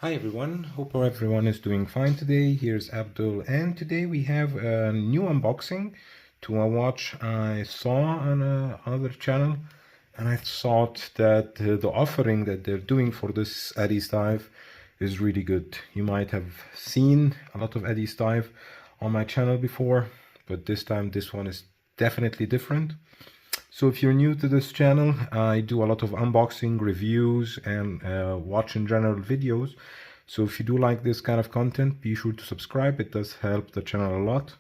Hi everyone, hope everyone is doing fine today. Here's Abdul, and today we have a new unboxing to a watch I saw on another channel, and I thought that the offering that they're doing for this AddiesDive is really good. You might have seen a lot of AddiesDive on my channel before, but this time this one is definitely different. So if you're new to this channel, I do a lot of unboxing, reviews, and watch in general videos. So if you do like this kind of content, be sure to subscribe. It does help the channel a lot.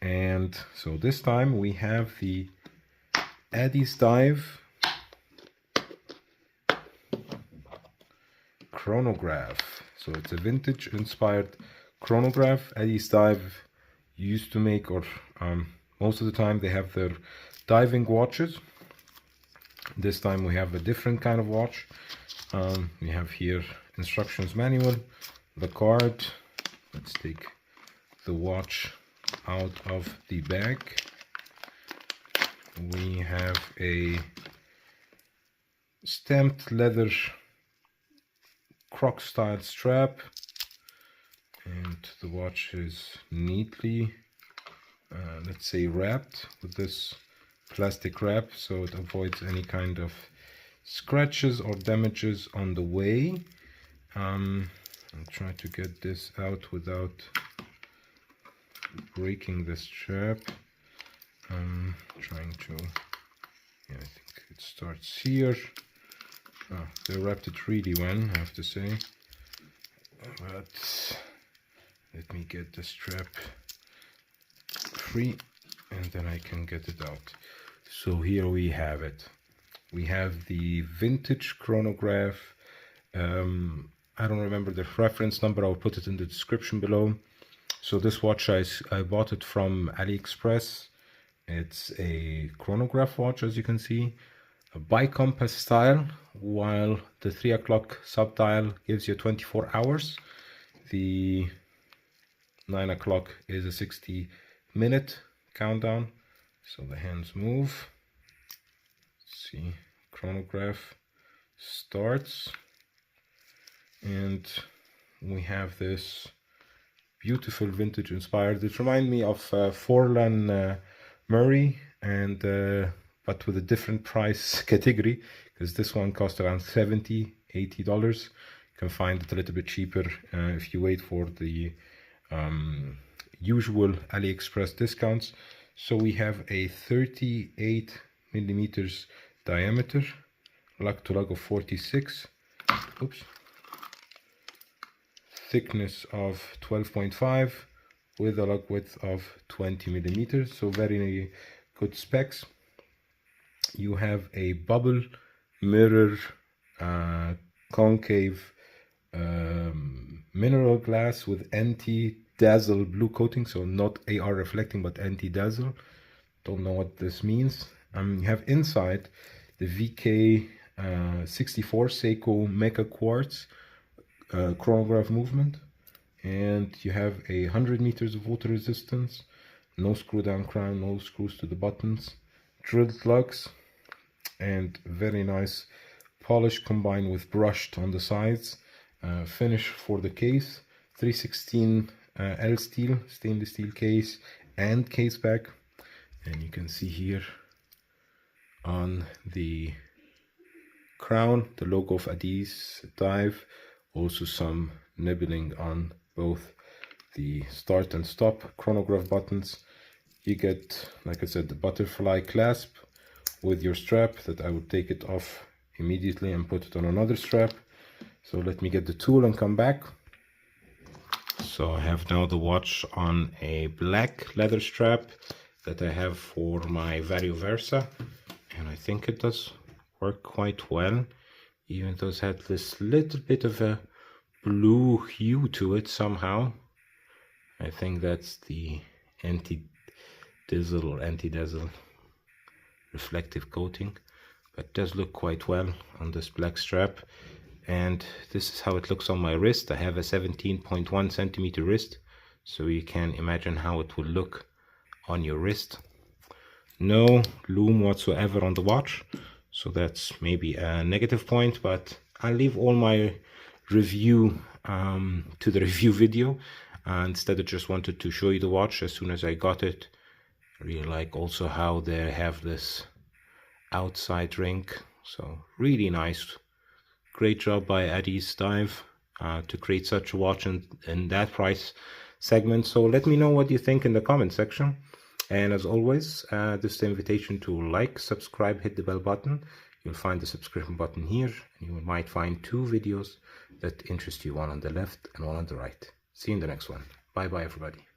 And so this time we have the AddiesDive chronograph. So it's a vintage inspired chronograph. AddiesDive used to make, or most of the time they have their diving watches. This time we have a different kind of watch. We have here instructions manual, the card. Let's take the watch out of the bag. We have a stamped leather croc style strap, and the watch is neatly let's say wrapped with this plastic wrap, so it avoids any kind of scratches or damages on the way. I'll try to get this out without breaking the strap. Trying to, yeah, I think it starts here. They wrapped it really well, I have to say, but let me get the strap free and then I can get it out. So here we have it. We have the vintage chronograph. I don't remember the reference number. I'll put it in the description below. So this watch, I bought it from AliExpress. It's a chronograph watch, as you can see, a bi-compass style, while the 3 o'clock subdial gives you 24 hours. The 9 o'clock is a 60-minute countdown. So the hands move. Let's see, chronograph starts, and we have this beautiful vintage inspired. It reminds me of Forlan Murray, and but with a different price category, because this one costs around $70–80. You can find it a little bit cheaper if you wait for the usual AliExpress discounts. So we have a 38 millimeters diameter, lug to lug of 46, oops, thickness of 12.5 with a lug width of 20 millimeters, so very good specs. You have a bubble mirror concave mineral glass with anti-dazzle blue coating, so not AR reflecting but anti-dazzle. Don't know what this means. You have inside the VK64 Seiko Mecha Quartz chronograph movement, and you have 100 meters of water resistance, no screw down crown, no screws to the buttons, drilled lugs, and very nice polish combined with brushed on the sides. Finish for the case, 316 L steel, stainless steel case and case back, and you can see here on the crown the logo of AddiesDive, also some nibbling on both the start and stop chronograph buttons. You get, like I said, the butterfly clasp with your strap that I would take it off immediately and put it on another strap. So let me get the tool and come back. So I have now the watch on a black leather strap that I have for my Vario Versa, and I think it does work quite well, even though it had this little bit of a blue hue to it somehow. I think that's the anti-dazzle reflective coating, but it does look quite well on this black strap. And this is how it looks on my wrist. I have a 17.1 centimeter wrist, so you can imagine how it will look on your wrist. No loom whatsoever on the watch, so that's maybe a negative point, but I'll leave all my review to the review video. Instead, I just wanted to show you the watch as soon as I got it. I really like also how they have this outside ring, so really nice. Great job by AddiesDive to create such a watch in that price segment. So let me know what you think in the comment section. And as always, this is the invitation to like, subscribe, hit the bell button. You'll find the subscription button here, and you might find 2 videos that interest you, one on the left and one on the right. See you in the next one. Bye bye everybody.